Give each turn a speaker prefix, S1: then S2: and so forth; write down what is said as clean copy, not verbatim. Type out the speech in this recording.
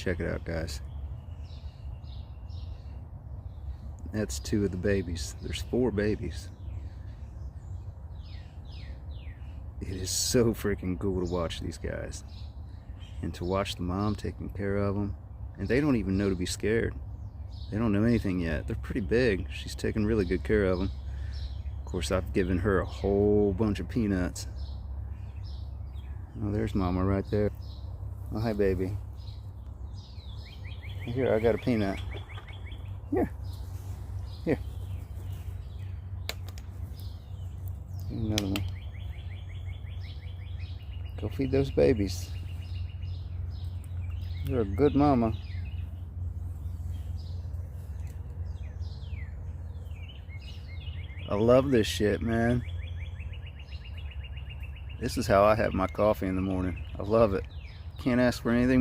S1: Check it out, guys. That's 2 of the babies. There's 4 babies. It is so freaking cool to watch these guys. And to watch the mom taking care of them. And they don't even know to be scared. They don't know anything yet. They're pretty big. She's taking really good care of them. Of course, I've given her a whole bunch of peanuts. Oh, there's Mama right there. Oh, hi, baby. Here, I got a peanut. Here. Here. Here's another one. Go feed those babies. You're a good mama. I love this shit, man. This is how I have my coffee in the morning. I love it. Can't ask for anything